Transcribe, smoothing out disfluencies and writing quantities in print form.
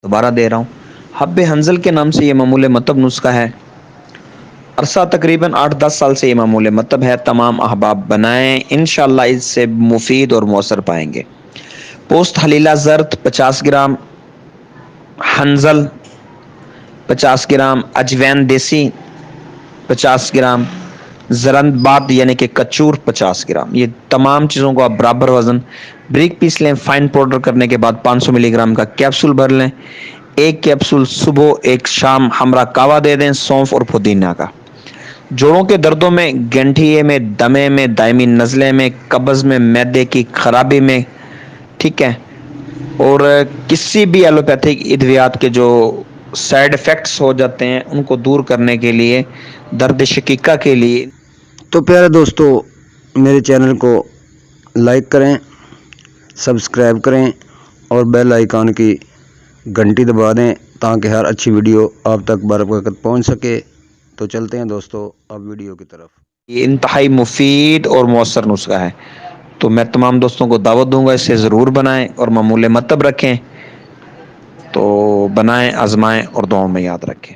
دوبارہ دے رہا ہوں، حب حنظل کے نام سے یہ معمول مطب نسخہ ہے۔ عرصہ تقریباً 8-10 سال سے یہ معمول مطب ہے۔ تمام احباب بنائیں، انشاءاللہ اس سے مفید اور مؤثر پائیں گے۔ پوست حلیلہ زرد 50 گرام، حنظل 50 گرام، اجوین دیسی 50 گرام، زرند باد یعنی کہ کچور 50 گرام۔ یہ تمام چیزوں کو آپ برابر وزن بریک پیس لیں۔ فائن پاؤڈر کرنے کے بعد 500 ملی گرام کا کیپسول بھر لیں۔ ایک کیپسول صبح ایک شام ہمراہ کعوہ دے دیں، سونف اور پودینہ کا۔ جوڑوں کے دردوں میں، گنٹھیے میں، دمے میں، دائمی نزلے میں، قبض میں، معدے کی خرابی میں، ٹھیک ہے، اور کسی بھی ایلوپیتھک ادویات کے جو سائیڈ افیکٹس ہو جاتے ہیں ان کو دور کرنے کے لیے، درد شقیقہ کے لیے۔ تو پیارے دوستو، میرے چینل کو لائک کریں، سبسکرائب کریں اور بیل آئیکن کی گھنٹی دبا دیں تاکہ ہر اچھی ویڈیو آپ تک بروقت پہنچ سکے۔ تو چلتے ہیں دوستو اب ویڈیو کی طرف۔ یہ انتہائی مفید اور مؤثر نسخہ ہے، تو میں تمام دوستوں کو دعوت دوں گا اسے ضرور بنائیں اور معمول مطب رکھیں۔ تو بنائیں، آزمائیں اور دعاؤں میں یاد رکھیں۔